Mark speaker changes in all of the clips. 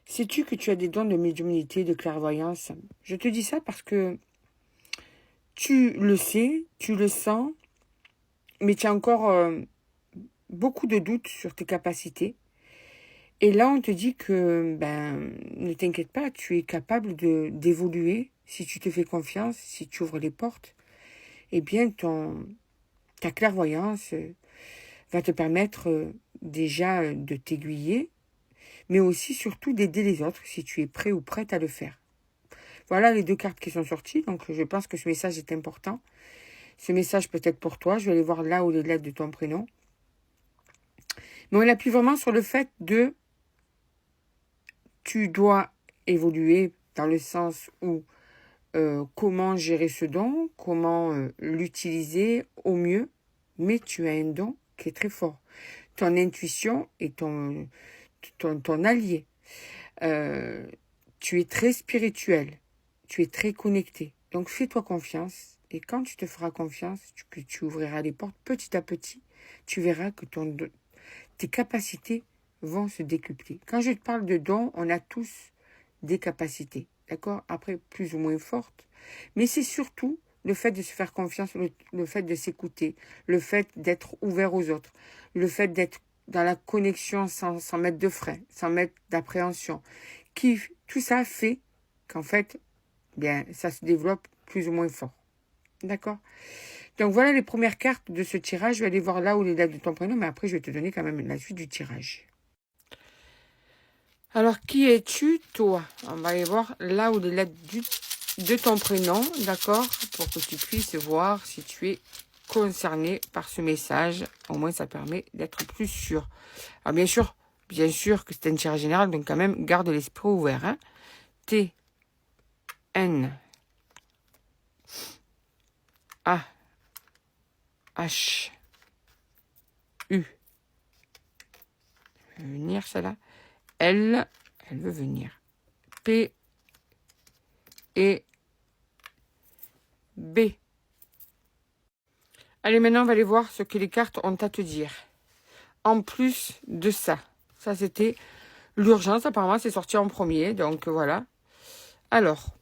Speaker 1: Sais-tu que tu as des dons de médiumnité, de clairvoyance? Je te dis ça parce que tu le sais, tu le sens, mais tu as encore beaucoup de doutes sur tes capacités. Et là, on te dit que, ne t'inquiète pas, tu es capable d'évoluer si tu te fais confiance, si tu ouvres les portes. Eh bien, ta clairvoyance va te permettre déjà de t'aiguiller, mais aussi surtout d'aider les autres si tu es prêt ou prête à le faire. Voilà les deux cartes qui sont sorties, donc je pense que ce message est important. Ce message peut être pour toi, je vais aller voir là où les lettres de ton prénom. Mais on appuie vraiment sur le fait de tu dois évoluer dans le sens où comment gérer ce don, comment l'utiliser au mieux, mais tu as un don qui est très fort. Ton intuition est ton allié. Tu es très spirituel, tu es très connecté. Donc fais-toi confiance et quand tu te feras confiance, que tu ouvriras les portes petit à petit, tu verras que tes capacités vont se décupler. Quand je te parle de dons, on a tous des capacités, d'accord? Après, plus ou moins fortes. Mais c'est surtout le fait de se faire confiance, le fait de s'écouter, le fait d'être ouvert aux autres, le fait d'être dans la connexion sans mettre de frais, sans mettre d'appréhension. Tout ça fait qu'en fait, bien, ça se développe plus ou moins fort. D'accord? Donc voilà les premières cartes de ce tirage. Je vais aller voir là où les lettres de ton prénom, mais après je vais te donner quand même la suite du tirage. Alors, qui es-tu, toi? On va aller voir là où les lettres de ton prénom, d'accord? Pour que tu puisses voir si tu es concerné par ce message. Au moins, ça permet d'être plus sûr. Alors, bien sûr que c'est un tirage général, donc quand même, garde l'esprit ouvert. Hein? T, N, A, H, U. Elle veut venir, celle-là. Elle veut venir. P et B. Allez, maintenant, on va aller voir ce que les cartes ont à te dire. En plus de ça, ça c'était l'urgence, apparemment, c'est sorti en premier, donc voilà. Alors,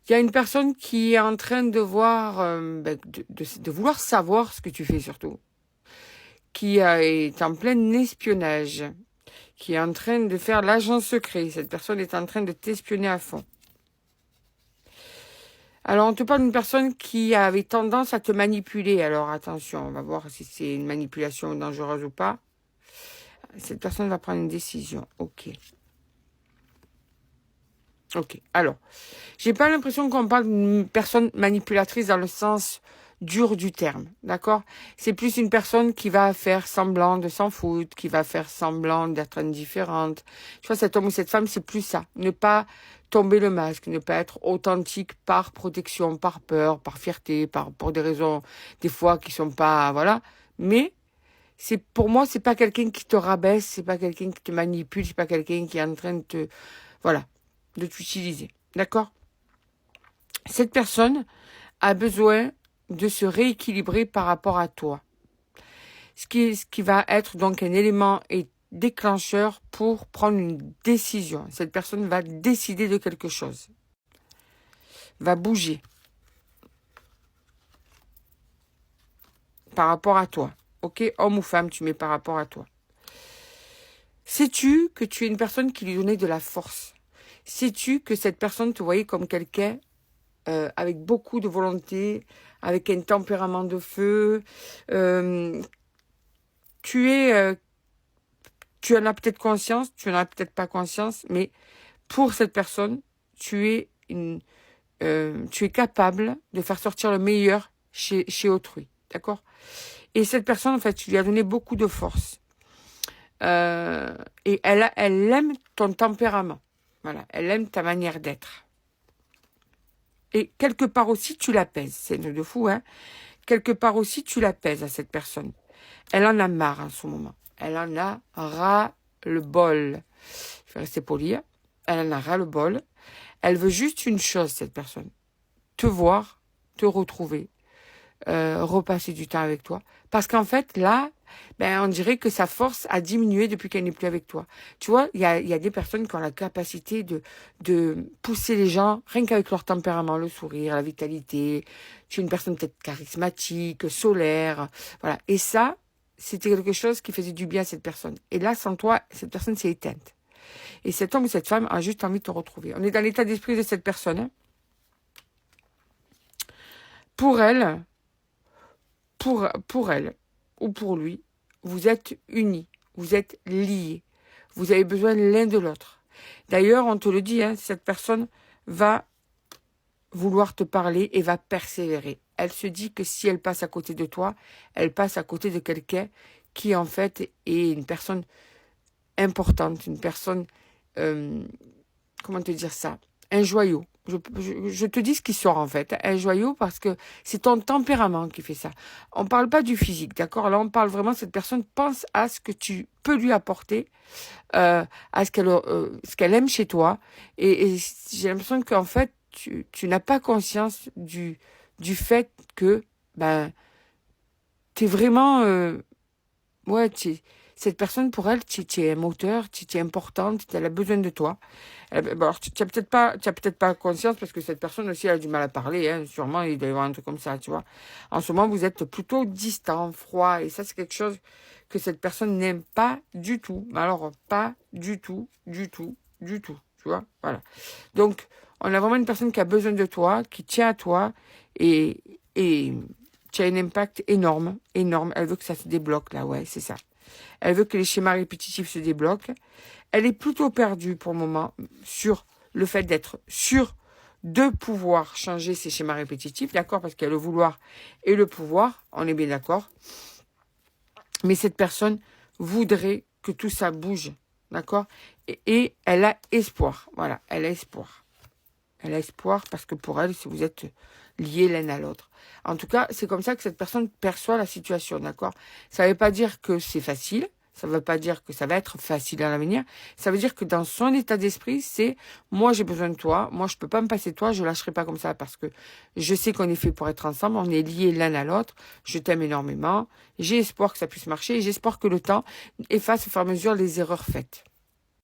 Speaker 1: il y a une personne qui est en train de voir, de vouloir savoir ce que tu fais surtout, qui est en plein espionnage, qui est en train de faire l'agent secret. Cette personne est en train de t'espionner à fond. Alors, on te parle d'une personne qui avait tendance à te manipuler. Alors, attention, on va voir si c'est une manipulation dangereuse ou pas. Cette personne va prendre une décision. Ok. Ok. Alors, j'ai pas l'impression qu'on parle d'une personne manipulatrice dans le sens dur du terme. D'accord? C'est plus une personne qui va faire semblant de s'en foutre, qui va faire semblant d'être indifférente. Tu vois, cet homme ou cette femme, c'est plus ça. Ne pas tomber le masque, ne pas être authentique par protection, par peur, par fierté, pour des raisons, des fois, qui sont pas, voilà. Mais, pour moi, c'est pas quelqu'un qui te rabaisse, c'est pas quelqu'un qui te manipule, c'est pas quelqu'un qui est en train de te, voilà, de t'utiliser. D'accord? Cette personne a besoin de se rééquilibrer par rapport à toi. Ce qui va être donc un élément et déclencheur pour prendre une décision. Cette personne va décider de quelque chose. Va bouger. Par rapport à toi. Ok? Homme ou femme, tu mets par rapport à toi. Sais-tu que tu es une personne qui lui donnait de la force? Sais-tu que cette personne te voyait comme quelqu'un avec beaucoup de volonté, avec un tempérament de feu. Tu en as peut-être conscience, tu n'en as peut-être pas conscience, mais pour cette personne, tu es capable de faire sortir le meilleur chez autrui, d'accord? Et cette personne, en fait, tu lui as donné beaucoup de force. Et elle aime ton tempérament. Voilà, elle aime ta manière d'être. Et quelque part aussi, tu l'apaises. C'est une de fou, hein. Quelque part aussi, tu l'apaises à cette personne. Elle en a marre en ce moment. Elle en a ras-le-bol. Je vais rester polie. Elle en a ras-le-bol. Elle veut juste une chose, cette personne. Te voir, te retrouver. repasser du temps avec toi. Parce qu'en fait, là, ben, on dirait que sa force a diminué depuis qu'elle n'est plus avec toi. Tu vois, il y a des personnes qui ont la capacité de pousser les gens, rien qu'avec leur tempérament, le sourire, la vitalité. Tu es une personne peut-être charismatique, solaire, voilà. Et ça, c'était quelque chose qui faisait du bien à cette personne. Et là, sans toi, cette personne s'est éteinte. Et cet homme ou cette femme a juste envie de te retrouver. On est dans l'état d'esprit de cette personne. Hein. Pour elle, pour elle ou pour lui, vous êtes unis, vous êtes liés, vous avez besoin l'un de l'autre. D'ailleurs, on te le dit, hein, cette personne va vouloir te parler et va persévérer. Elle se dit que si elle passe à côté de toi, elle passe à côté de quelqu'un qui en fait est une personne importante, une personne, comment te dire ça, un joyau. Je te dis ce qui sort en fait, un joyau parce que c'est ton tempérament qui fait ça. On parle pas du physique, d'accord? Là, on parle vraiment, cette personne pense à ce que tu peux lui apporter, à ce qu'elle aime chez toi. Et j'ai l'impression qu'en fait, tu n'as pas conscience du fait que, ben, t'es vraiment, ouais, cette personne, pour elle, tu es un moteur, tu es importante, elle a besoin de toi. Bon, alors, tu n'as peut-être pas conscience, parce que cette personne aussi, elle a du mal à parler, hein, sûrement, il doit y avoir un truc comme ça, tu vois. En ce moment, vous êtes plutôt distant, froid, et ça, c'est quelque chose que cette personne n'aime pas du tout. Alors, pas du tout, du tout, du tout, tu vois, voilà. Donc, on a vraiment une personne qui a besoin de toi, qui tient à toi, et qui a un impact énorme, énorme. Elle veut que ça se débloque, là, ouais, c'est ça. Elle veut que les schémas répétitifs se débloquent. Elle est plutôt perdue pour le moment sur le fait d'être sûre de pouvoir changer ces schémas répétitifs, d'accord? Parce qu'il y a le vouloir et le pouvoir, on est bien d'accord. Mais cette personne voudrait que tout ça bouge, d'accord? Et elle a espoir, voilà, elle a espoir. Elle a espoir parce que pour elle, si vous êtes liés l'un à l'autre. En tout cas, c'est comme ça que cette personne perçoit la situation, d'accord? Ça ne veut pas dire que c'est facile, ça ne veut pas dire que ça va être facile à l'avenir, ça veut dire que dans son état d'esprit, c'est « moi j'ai besoin de toi, moi je peux pas me passer de toi, je lâcherai pas comme ça parce que je sais qu'on est fait pour être ensemble, on est liés l'un à l'autre, je t'aime énormément, j'ai espoir que ça puisse marcher et j'espère que le temps efface au fur et à mesure les erreurs faites. »